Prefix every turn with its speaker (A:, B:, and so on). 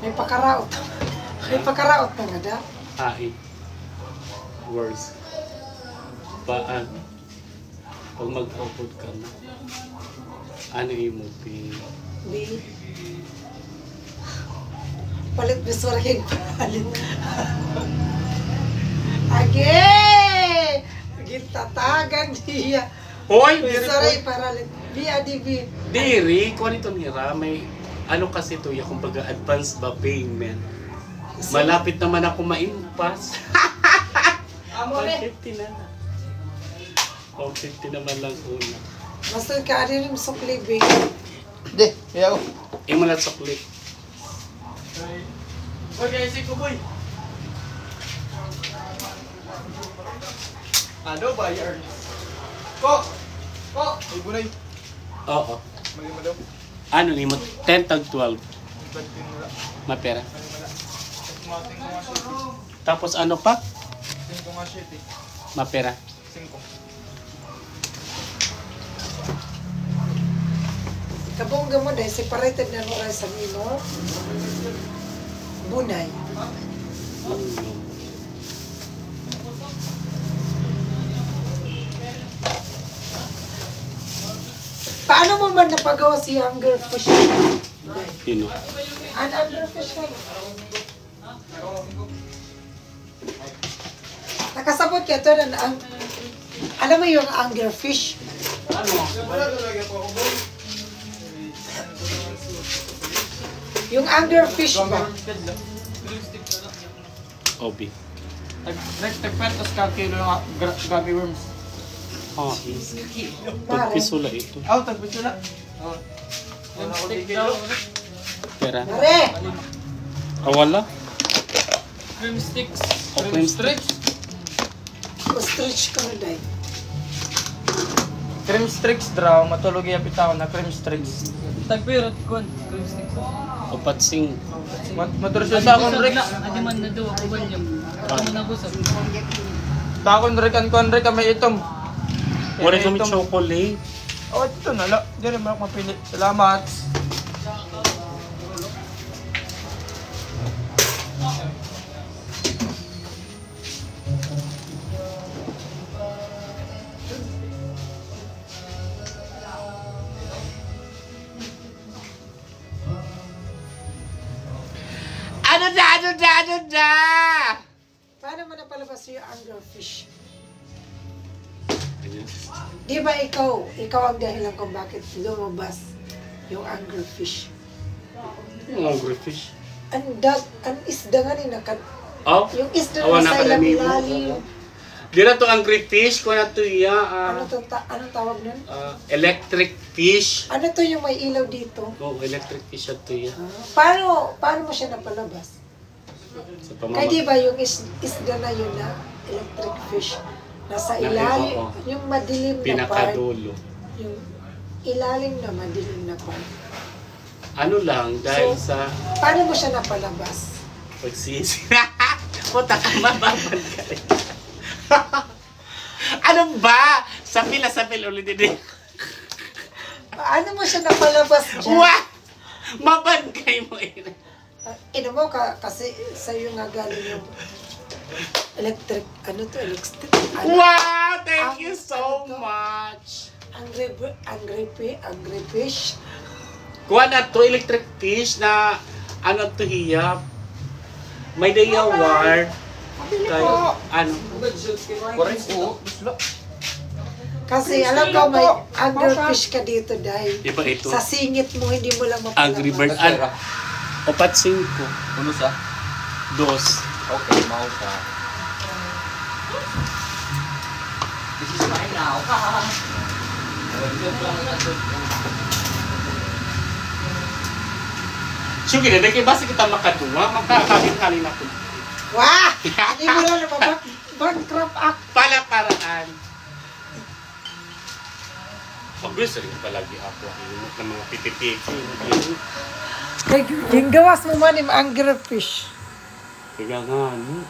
A: May pakaraot. May pakaraot na nga da.
B: Ay. Words. Paano? Pag mag-upload ka na, ano yung movie?
A: Di. Palit bisura kayong palit. Age! Gintatagan diya.
B: Hoy!
A: Bisura yung paralit. Di.
B: Diri, kung ano ito nira, may ano kasi ito, yung kumbaga advance ba payment. Malapit naman ako ma-impas. 150 na na. 150 naman lang una.
A: Basta ka rin sa klibig.
C: Hindi, yaw.
B: Imo lang sa click.
C: Boy, guys, ko boy. Ano ba yan? Ko! Ay, bunay.
B: Oo.
C: Mali mo daw.
B: Ano ni mo? 10 tag 12. Mapera.
C: Kumating ko nga shit.
B: Tapos ano pa?
C: Tingin ko nga shit eh.
B: Mapera.
C: 5.
A: Kabongga mo dahil separated na mo sa mino. Bunay. Paano mo man napagawa si Hunger Fish?
B: Sino?
A: An Hunger Fish ka? Nakasabot ka ito na ang... Alam mo yung Hunger Fish? Yung Hunger Fish ba?
B: Obi.
C: Nagpertos ka kilo ng gummy worms.
B: Oh, pagpisula ito.
C: Aw, tagpito na. Oh.
B: Pera.
A: Pare!
B: Ah, wala?
C: Cream sticks.
B: Oh, cream sticks.
A: Ostrich ka na dahil.
C: Cream sticks draw, matulog yung pitaw na cream sticks.
D: Tagpirot kon, cream sticks.
B: O patsing.
C: Matulog siya sa akong Rex.
D: Adi man na daw ako ba niyang ako na busog.
C: Sa akong Rex, ang konre kami itom.
B: Wala kami chocolate.
C: Oh, ito na lang. Diyan naman ako mapili. Salamat.
B: Ano da?
A: Paano mo napalabas yung Hunger Fish? Di ba ikaw ang dahilan kung bakit lumabas yung Hunger Fish?
B: Yung angry fish.
A: Ang isda nga rin
B: Oh?
A: yung isda
B: Awan
A: na
B: na
A: sa ilang
B: kadami mo.
A: ilalim.
B: Di na to angry fish. Kung na to iya.
A: Anong tawag nun?
B: Electric fish.
A: Ano to yung may ilaw dito?
B: Oh, electric fish at to iya.
A: Paano mo siya napalabas?
B: Sa
A: Kaya di ba yung isda na yun na electric fish nasa ilalim,
B: oo.
A: yung madilim na part,
B: Pinakadulo.
A: yung ilalim na madilim na part.
B: Ano lang, dahil
A: So,
B: sa
A: Paano mo siya napalabas?
B: pagsisi. Puta ka, mababal ka rin. Ano ba? Sapil ulit din.
A: Paano mo siya napalabas dyan?
B: Wah! Mabangkay mo eh.
A: Ino mo kasi sa'yo nga galing yung electric
B: Wow! Thank you so much!
A: angry fish.
B: Kuha na to, electric fish na ano to hiya. May dayawar. Kay, ano?
C: Correct po.
A: Kasi alam ko may angry fish ka dito dahil
B: Iba ito.
A: sa singit mo hindi mo lang mapalabas.
B: Angry Bird. Opat 5.
C: Uno sa?
B: 2.
C: Okay, mau sa. This is mine now.
B: Sige na, dahil basta kita makaduwa, makakabin-halin ako.
A: Wah! Hindi mo lang bankrupt act.
B: Palaparaan. Pag-gusto rin palagi ako ang inunod ng mga pipipipi.
A: Yung gawas mo man yung angry fish.
B: Kaya nga, ano?